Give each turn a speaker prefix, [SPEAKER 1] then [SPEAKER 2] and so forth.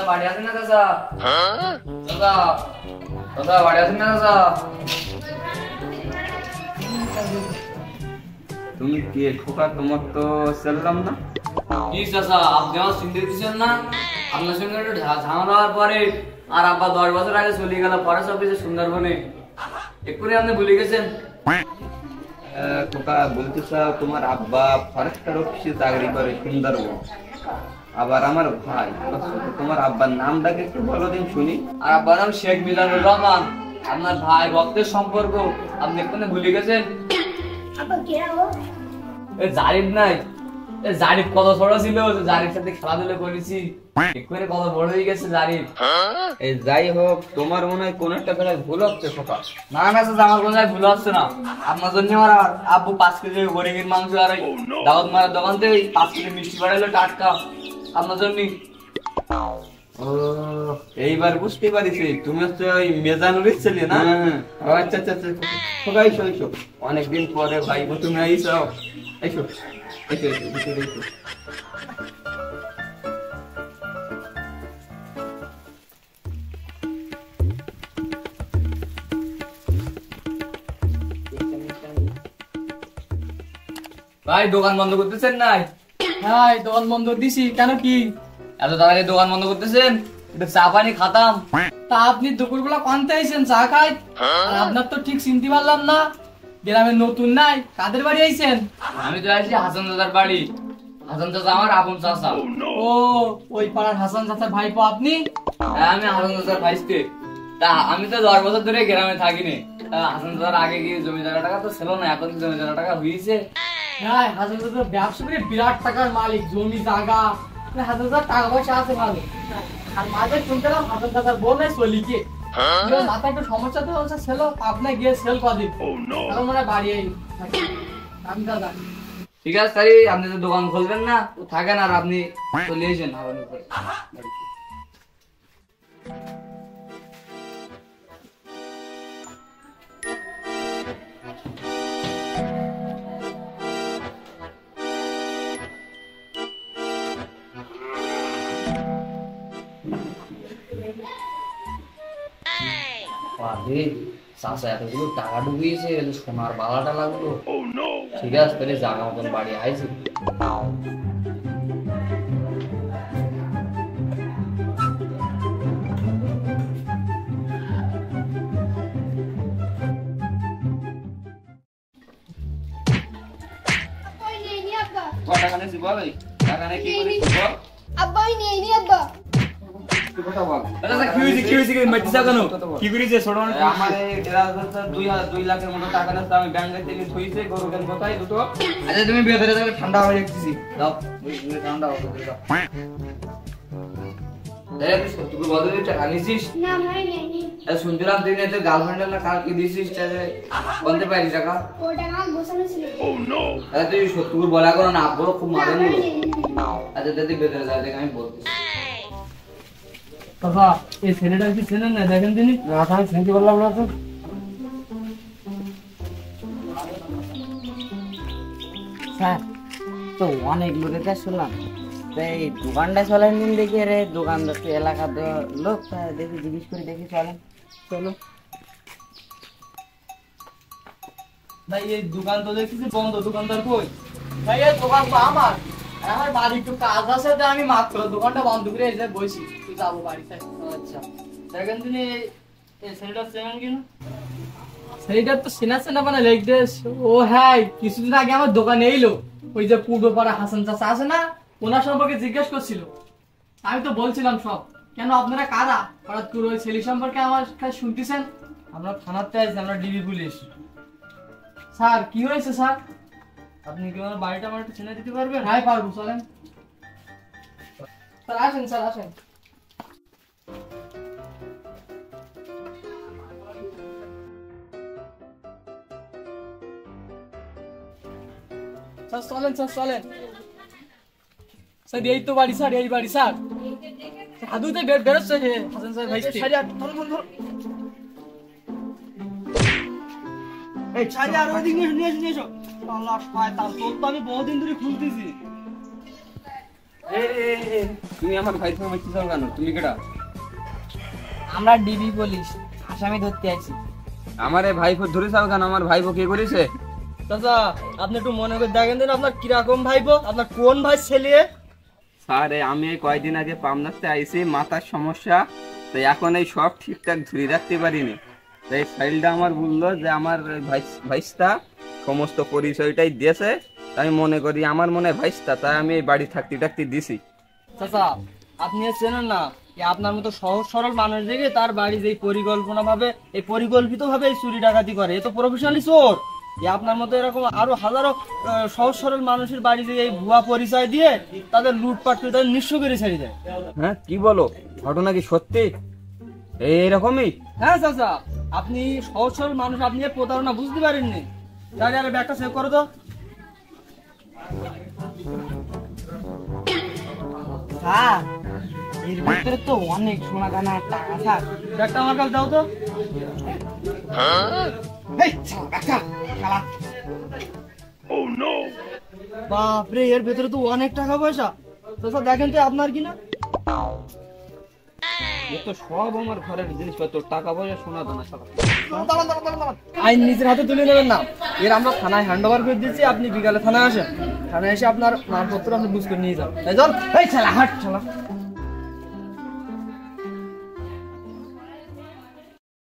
[SPEAKER 1] চাচা বাড়ি আছেন না চাচা? চাচা চাচা বাড়ি আছেন না চাচা?
[SPEAKER 2] তুমি কে খোকা? তোমার তো চললাম না।
[SPEAKER 1] কি চাচা আপনি আমার চিনতে দিচ্ছেন না? আপনার সঙ্গে একটু ঝামেলা হওয়ার পরে আর আব্বা 10 বছর আগে চলে গেল ফরেস্ট অফিসে সুন্দরবনে, এক্ষুনি আপনি ভুলে গেছেন?
[SPEAKER 2] খোকা বলতে চাও তোমার আব্বা ফরেস্টার অফিসে চাকরি করে সুন্দরবন, আবার আমার ভাই। তোমার আব্বার নামটাকে একটু বলো দিন শুনি।
[SPEAKER 1] আর আব্বার নাম শেখ মিজানুর রহমান, আপনার ভাই রক্তের সম্পর্ক, আপনি এক্ষুনি ভুলে গেছেন? জারিফ নাই, জারিফ কত ছোট ছিল, জারিফ সাথে খেলাধুলা করেছি, এক্ষুনি কত বড় হয়ে গেছে জারিফ।
[SPEAKER 2] এই যাই হোক, তোমার মনে হয় কোন একটা বেলায় ভুল হচ্ছে খোকা।
[SPEAKER 1] না না চাচা আমার কোনো ভুল হচ্ছে না। আপনার জন্য আমার আব্বু 5 কেজি গরিবের মাংস আর দাওয়াত মায়ের দোকান থেকে 5 কেজি মিষ্টি পাঠাইলো টাটকা আপনার জন্য।
[SPEAKER 2] ও এইবার বুঝতে পারিছি, তুমি হচ্ছে ওই মেজানুরের ছেলে না? আচ্ছা আচ্ছা আচ্ছা খোকা, এসো এসো, অনেকদিন পরে ভাই তুমি আইসো। এসো এসো এসো ভিতরে এসো।
[SPEAKER 1] ভাই দোকান বন্ধ করতেছেন নাই?
[SPEAKER 3] হ্যাঁ দোকান বন্ধ দিছি, কেন কি?
[SPEAKER 1] এত তাড়াতাড়ি দোকান বন্ধ করতেছেন? একটু চা পানি খাতাম।
[SPEAKER 3] তা আপনি দুপুরবেলা কানতে আইছেন চা খাই? আর আপনার তো ঠিক চিনতে পারলাম না, গ্রামে নতুন নাই, কাদের বাড়ি আইছেন?
[SPEAKER 1] আমি তো আসছি হাসান চাচার বাড়ি। হাসান চাচা আমার আপন চাচা।
[SPEAKER 3] ও ওই পাড়ার হাসান চাচার ভাইপো আপনি?
[SPEAKER 1] হ্যাঁ আমি হাসান চাচার ভাইস্তে। তা আমি তো 10 বছর ধরে গ্রামে থাকিনি। হাসান চাচার আগে গিয়ে জমি জায়গা টাকা তো ছিল না, এখন জমি জায়গা টাকা হয়েছে।
[SPEAKER 3] হ্যাঁ হাসান চাচার ব্যবসা করে বিরাট টাকার মালিক, জমি জায়গা, হাসান চাচার টাকা পয়সা আছে ভালো। আর মাঝে শুনছিলাম হাসান চাচার বোন নাই চলিকে, মাথায় একটু সমস্যা তো হচ্ছে, ছিল আপনি গিয়ে সেল করে দিন, এখন মনে হয় বাড়ি আই আমি দাদা।
[SPEAKER 1] ঠিক আছে তাই আপনি তো দোকান খুলবেন না, তো থাকেন আর আপনি চলে এসেন আমার উপরে। চাষা এতগুলো টাকা ডুবিয়েছে, সোনার বালাটা লাগলো। ঠিক আছে তাহলে জাগা মতন বাড়ি আইছি।
[SPEAKER 2] টাকা নিয়েছি বল, টাকা নিয়ে কি করিস বল?
[SPEAKER 4] আব্বাই নেই নি আব্বা।
[SPEAKER 2] কথা বল।
[SPEAKER 1] কি করেছে ছোট মানুষ?
[SPEAKER 2] আমার এই 2 লাখের মতো টাকা নিয়েছে, আমি ব্যাংকে থেকে থইছে গরু কেন কোথায় দুটো।
[SPEAKER 1] আচ্ছা তুমি ভেতরে যাবে, ঠান্ডা হয়ে যাচ্ছি। দাও ঠান্ডা হবে দাও। দেখ তুই বদলে টাকা নিছিস?
[SPEAKER 4] না ভাই নেই নি।
[SPEAKER 1] শুনছিলাম তুই না তোর গার্লফ্রেন্ডের না কার কি দিছিস, বলতে পারিস টাকা?
[SPEAKER 4] ওটা আমার গোছানো ছিল।
[SPEAKER 1] আচ্ছা তুই সত্যি করে বলা করো না, আব্বুরও খুব মারেন নিল। আচ্ছা তুই ভেতরে যা, দেখ আমি বলতেছি।
[SPEAKER 3] বাবা এই ছেলেটা কি চেনেন না? দেখেন তিনি। না আমি চিনতে পারলাম না তো।
[SPEAKER 5] স্যার তো অনেক লোকের কাছে শুনলাম, এই দোকানটা চলেন দিন দেখি, রে দোকানদার তো এলাকার লোক, দেখি জিজ্ঞেস করে দেখি চলেন। চলো
[SPEAKER 3] ভাই এই দোকান তো দেখতেছি বন্ধ, দোকানদার কই? ভাই এই দোকান তো আমার, আমার বাড়ি একটু কাজ আছে, তাই আমি মাত্র দোকানটা বন্ধ করে এসে বসি, তুই যাবো বাড়িতে। আচ্ছা দেখেন তিনি এই ছেলেটা চেনেন কিনা? ছেলেটা তো চেনা চেনা মানে লিখতে। ও হ্যাঁ কিছুদিন আগে আমার দোকানে এলো, ওই যে পূর্ব পাড়া হাসান চাচা আছে না, ওনার সম্পর্কে জিজ্ঞেস করছিল। আমি তো বলছিলাম সব। কেন আপনারা কারা? হঠাৎ করে ওই ছেলে সম্পর্কে আমার কাছে শুনতেছেন? আমরা থানাতে আছি, আমরা ডিবি পুলিশ। স্যার কি হয়েছে স্যার? আপনি কি আমার বাড়িটা আমার একটু চিনে দিতে পারবেন? হ্যাঁ পারবো, চলেন স্যার, আসেন স্যার আসেন। স্যার চলেন স্যার চলেন। স্যার এই তো বাড়ি স্যার, এই বাড়ি স্যার। হাদুতে বেরোচ্ছে হাসান স্যার ভাই। এই ছাড়ি আর ওই দিক নিয়ে এসো। আল্লাহ শয়তান, তোর তো আমি বহুদিন ধরে খুঁজতেছি।
[SPEAKER 2] তুমি আমার ভাই সঙ্গে কি চাও কেন? তুমি কেডা?
[SPEAKER 5] আমরা ডিবি পুলিশ, আসামি ধরতে আইছি।
[SPEAKER 2] আমার এই ভাইপো ধরে চাও কেন? আমার ভাইপো কি করেছে?
[SPEAKER 3] চাচা আপনি একটু মনে করে দেখেন দিন আপনার কিরকম ভাইবো, আপনার কোন ভাই ছেলে?
[SPEAKER 2] স্যার আমি এই কয়দিন আগে পামনাতে আইছি, মাথার সমস্যা, তাই এখন এই সব ঠিকঠাক ধরে রাখতে পারিনি। তাই ফাইলটা আমার বললো যে আমার ভাইস্তা সমস্ত পরিচয়টাই দিয়েছে, তাই মনে করি আমার মনে ভাইস্তা, তাই আমি এই বাড়ি থাকতে দিছি।
[SPEAKER 3] চাচা আপনি চেনেন না আপনার মতো সহজ সরল মানুষ দেখে তার বাড়ি যে পরিকল্পনা ভাবে এই পরিকল্পিত ভাবে এই চুরি ডাকাতি করে, এ তো প্রফেশনালি চোর। আপনার মতো এরকম আরো হাজারো সহজ সরল মানুষের বাড়ি যে এই ভুয়া পরিচয় দিয়ে তাদের লুটপাট করে তাদের নিঃস্ব করে ছেড়ে দেয়।
[SPEAKER 2] হ্যাঁ কি বলো, ঘটনা কি সত্যি এইরকমই?
[SPEAKER 3] হ্যাঁ চাচা, আপনি সহজ সরল মানুষ, আপনি এর প্রতারণা বুঝতে পারেননি। তাহলে আর ব্যাগটা সেভ করো তো।
[SPEAKER 5] স্যার এর ভিতরে তো অনেক সোনা দানা টাকা স্যার।
[SPEAKER 3] ব্যাগটা আমার কাছে দাও তো। বাপরে, এর ভেতরে তো অনেক টাকা পয়সা। চাচা দেখেন তো আপনার কিনা।
[SPEAKER 2] এ তো সব আমার ঘরের জিনিসপত্র, টাকা পয়সা, সোনা দানা সব।
[SPEAKER 3] আইন নিজের হাতে তুলে নেবেন না, এর আমরা থানায় হ্যান্ড ওভার করে দিচ্ছি। আপনি বিকালে থানায় আসেন, থানায় এসে আপনার মালপত্র আপনি বুঝ করে নিয়ে যান। এই চল, এই ছেলে হাট ছেলে।